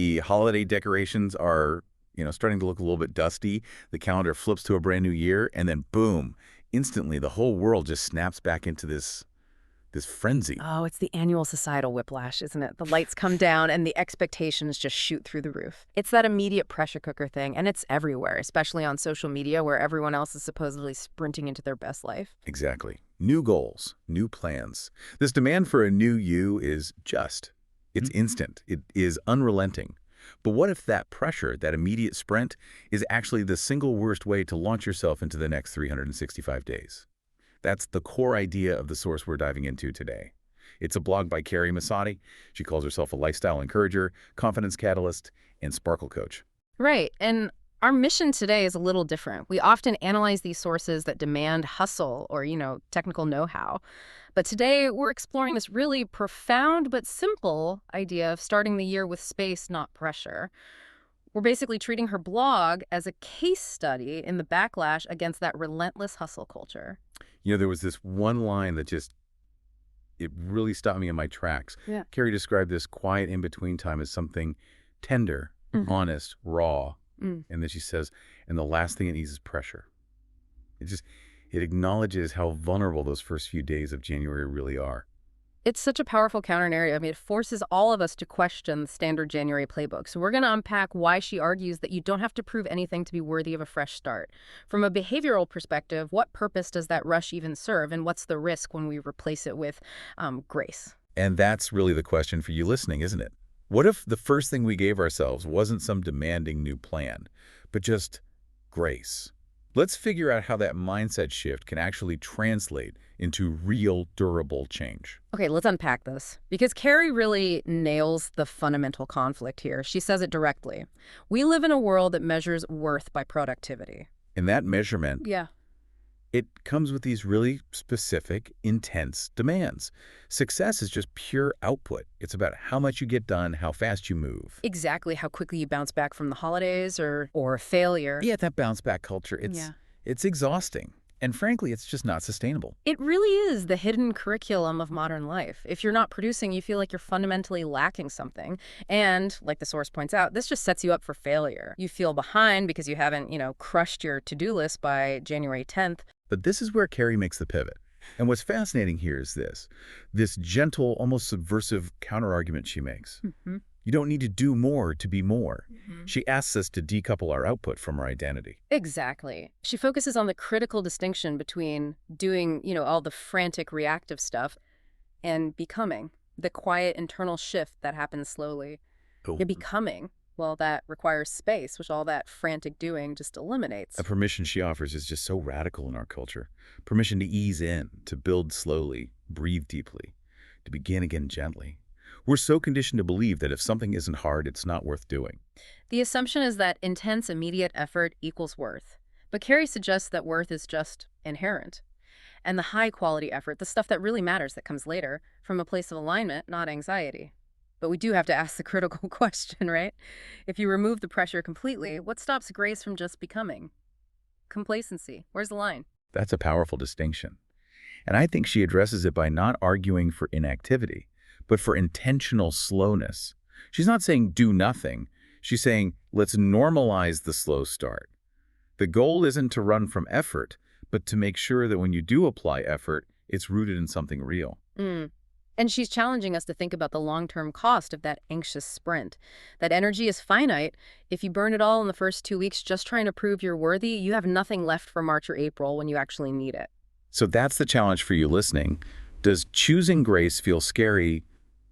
The holiday decorations are, starting to look a little bit dusty. The calendar flips to a brand new year, and then boom, instantly the whole world just snaps back into this frenzy. Oh, it's the annual societal whiplash, isn't it? The lights come down and the expectations just shoot through the roof. It's that immediate pressure cooker thing, and it's everywhere, especially on social media where everyone else is supposedly sprinting into their best life. Exactly. New goals, new plans. This demand for a new you is just. It's instant. It is unrelenting. But what if that pressure, that immediate sprint, is actually the single worst way to launch yourself into the next 365 days? That's the core idea of the source we're diving into today. It's a blog by Carrie Massotti. She calls herself a lifestyle encourager, confidence catalyst, and sparkle coach. Right. And our mission today is a little different. We often analyze these sources that demand hustle or, technical know-how. But today we're exploring this really profound but simple idea of starting the year with space, not pressure. We're basically treating her blog as a case study in the backlash against that relentless hustle culture. There was this one line that it really stopped me in my tracks. Yeah. Carrie described this quiet in-between time as something tender, honest, raw. Mm. And then she says, and the last thing it needs is pressure. It acknowledges how vulnerable those first few days of January really are. It's such a powerful counter-narrative. I mean, it forces all of us to question the standard January playbook. So we're going to unpack why she argues that you don't have to prove anything to be worthy of a fresh start. From a behavioral perspective, what purpose does that rush even serve, and what's the risk when we replace it with grace? And that's really the question for you listening, isn't it? What if the first thing we gave ourselves wasn't some demanding new plan, but just grace? Let's figure out how that mindset shift can actually translate into real, durable change. Okay, let's unpack this. Because Carrie really nails the fundamental conflict here. She says it directly. We live in a world that measures worth by productivity. And that measurement, Yeah. it comes with these really specific, intense demands. Success is just pure output. It's about how much you get done, how fast you move. Exactly how quickly you bounce back from the holidays or a failure. Yeah, that bounce back culture, it's exhausting. And frankly, it's just not sustainable. It really is the hidden curriculum of modern life. If you're not producing, you feel like you're fundamentally lacking something. And, like the source points out, this just sets you up for failure. You feel behind because you haven't, crushed your to-do list by January 10th. But this is where Carrie makes the pivot. And what's fascinating here is this gentle, almost subversive counterargument she makes. You don't need to do more to be more. She asks us to decouple our output from our identity. Exactly. She focuses on the critical distinction between doing, all the frantic reactive stuff and becoming, the quiet internal shift that happens slowly. Oh. You're becoming. Well, that requires space, which all that frantic doing just eliminates. A permission she offers is just so radical in our culture. Permission to ease in, to build slowly, breathe deeply, to begin again gently. We're so conditioned to believe that if something isn't hard, it's not worth doing. The assumption is that intense, immediate effort equals worth. But Carrie suggests that worth is just inherent. And the high-quality effort, the stuff that really matters that comes later, from a place of alignment, not anxiety. But we do have to ask the critical question, right? If you remove the pressure completely, what stops grace from just becoming? Complacency. Where's the line? That's a powerful distinction. And I think she addresses it by not arguing for inactivity, but for intentional slowness. She's not saying do nothing. She's saying let's normalize the slow start. The goal isn't to run from effort, but to make sure that when you do apply effort, it's rooted in something real. And she's challenging us to think about the long-term cost of that anxious sprint. That energy is finite. If you burn it all in the first 2 weeks just trying to prove you're worthy, you have nothing left for March or April when you actually need it. So that's the challenge for you listening. Does choosing grace feel scary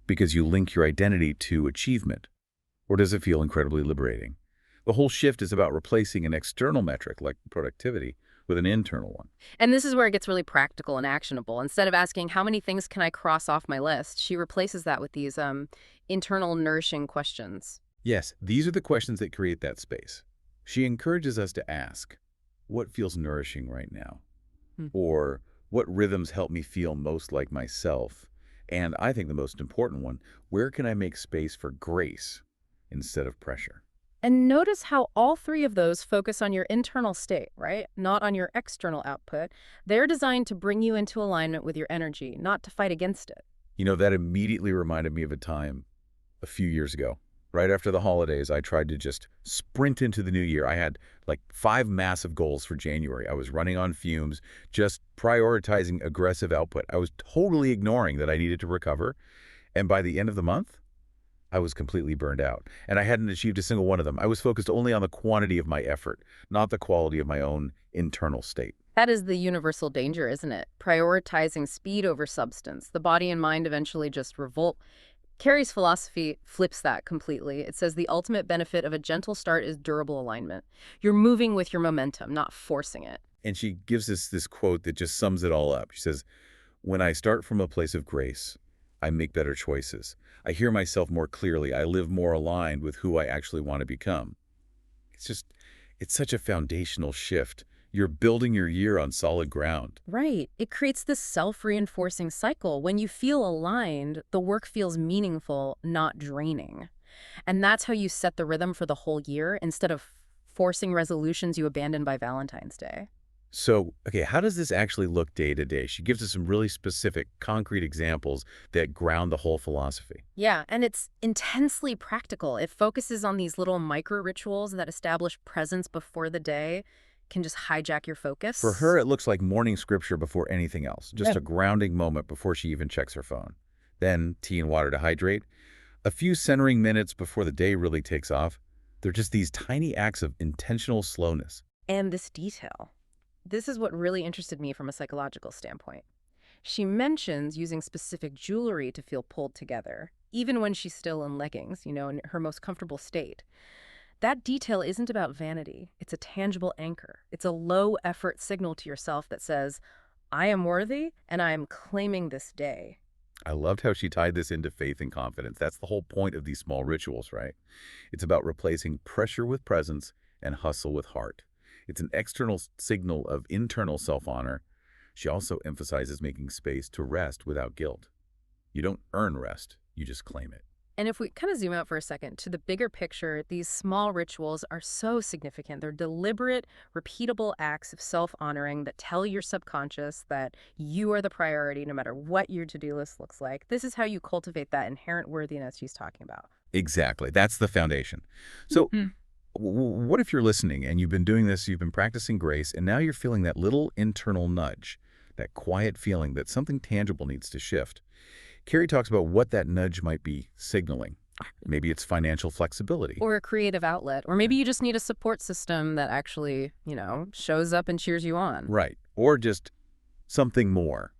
because you link your identity to achievement? Or does it feel incredibly liberating? The whole shift is about replacing an external metric like productivity with an internal one. And this is where it gets really practical and actionable. Instead of asking, how many things can I cross off my list, she replaces that with these internal nourishing questions. Yes, these are the questions that create that space. She encourages us to ask, what feels nourishing right now? Or what rhythms help me feel most like myself? And I think the most important one, where can I make space for grace instead of pressure? And notice how all three of those focus on your internal state, right? Not on your external output. They're designed to bring you into alignment with your energy, not to fight against it. That immediately reminded me of a time a few years ago. Right after the holidays, I tried to just sprint into the new year. I had like 5 massive goals for January. I was running on fumes, just prioritizing aggressive output. I was totally ignoring that I needed to recover. And by the end of the month, I was completely burned out. And I hadn't achieved a single one of them. I was focused only on the quantity of my effort, not the quality of my own internal state. That is the universal danger, isn't it? Prioritizing speed over substance. The body and mind eventually just revolt. Carrie's philosophy flips that completely. It says the ultimate benefit of a gentle start is durable alignment. You're moving with your momentum, not forcing it. And she gives us this quote that just sums it all up. She says, "When I start from a place of grace, I make better choices. I hear myself more clearly. I live more aligned with who I actually want to become." It's just, it's such a foundational shift. You're building your year on solid ground. Right. It creates this self-reinforcing cycle. When you feel aligned, the work feels meaningful, not draining. And that's how you set the rhythm for the whole year instead of forcing resolutions you abandon by Valentine's Day. So, okay, how does this actually look day to day? She gives us some really specific, concrete examples that ground the whole philosophy. Yeah, and it's intensely practical. It focuses on these little micro rituals that establish presence before the day, can just hijack your For focus. her, it looks like morning scripture before anything else, Yeah. just a grounding moment before she even checks her phone. Then tea and water to hydrate. A few centering minutes before the day really takes off. They're just these tiny acts of intentional slowness. And this detail. This is what really interested me from a psychological standpoint. She mentions using specific jewelry to feel pulled together, even when she's still in leggings, in her most comfortable state. That detail isn't about vanity. It's a tangible anchor. It's a low-effort signal to yourself that says, I am worthy and I am claiming this day. I loved how she tied this into faith and confidence. That's the whole point of these small rituals, right? It's about replacing pressure with presence and hustle with heart. It's an external signal of internal self-honor. She also emphasizes making space to rest without guilt. You don't earn rest, you just claim it. And if we kind of zoom out for a second to the bigger picture, these small rituals are so significant. They're deliberate, repeatable acts of self-honoring that tell your subconscious that you are the priority no matter what your to-do list looks like. This is how you cultivate that inherent worthiness she's talking about. Exactly. That's the foundation. So Mhm. what if you're listening and you've been doing this, you've been practicing grace, and now you're feeling that little internal nudge, that quiet feeling that something tangible needs to shift? Carrie talks about what that nudge might be signaling. Maybe it's financial flexibility. Or a creative outlet. Or maybe you just need a support system that actually, shows up and cheers you on. Right. Or just something more,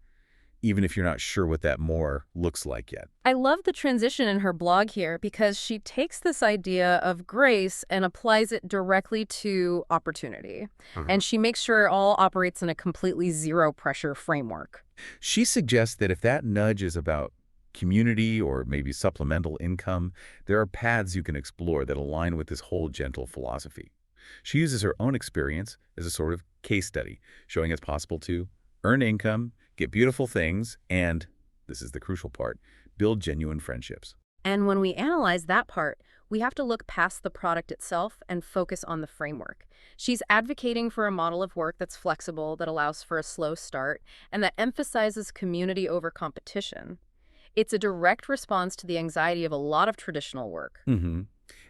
even if you're not sure what that more looks like yet. I love the transition in her blog here because she takes this idea of grace and applies it directly to opportunity. And she makes sure it all operates in a completely zero pressure framework. She suggests that if that nudge is about community or maybe supplemental income, there are paths you can explore that align with this whole gentle philosophy. She uses her own experience as a sort of case study, showing it's possible to earn income, get beautiful things, and, this is the crucial part, build genuine friendships. And when we analyze that part, we have to look past the product itself and focus on the framework. She's advocating for a model of work that's flexible, that allows for a slow start, and that emphasizes community over competition. It's a direct response to the anxiety of a lot of traditional work. Mm-hmm.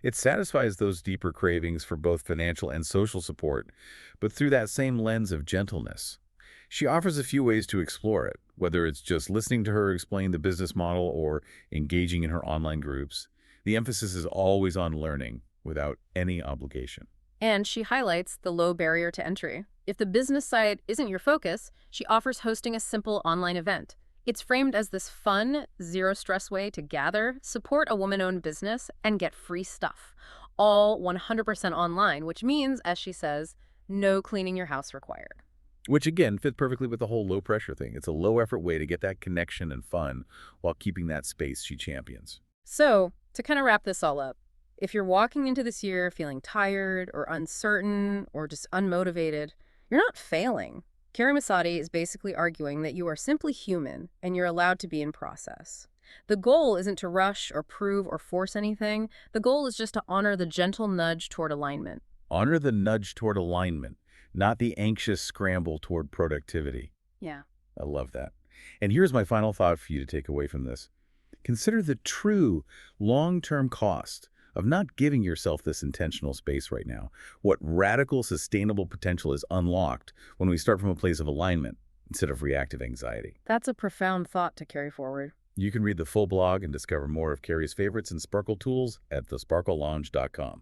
It satisfies those deeper cravings for both financial and social support, but through that same lens of gentleness. She offers a few ways to explore it, whether it's just listening to her explain the business model or engaging in her online groups. The emphasis is always on learning without any obligation. And she highlights the low barrier to entry. If the business side isn't your focus, she offers hosting a simple online event. It's framed as this fun, zero-stress way to gather, support a woman-owned business, and get free stuff. All 100% online, which means, as she says, no cleaning your house required. Which again fits perfectly with the whole low pressure thing. It's a low effort way to get that connection and fun while keeping that space she champions. So, to kind of wrap this all up, if you're walking into this year feeling tired or uncertain or just unmotivated, you're not failing. Karen Masadi is basically arguing that you are simply human and you're allowed to be in process. The goal isn't to rush or prove or force anything. The goal is just to honor the gentle nudge toward alignment. Honor the nudge toward alignment, not the anxious scramble toward productivity. Yeah. I love that. And here's my final thought for you to take away from this. Consider the true long-term cost of not giving yourself this intentional space right now. What radical, sustainable potential is unlocked when we start from a place of alignment instead of reactive anxiety. That's a profound thought to carry forward. You can read the full blog and discover more of Carrie's favorites and Sparkle tools at thesparklelounge.com.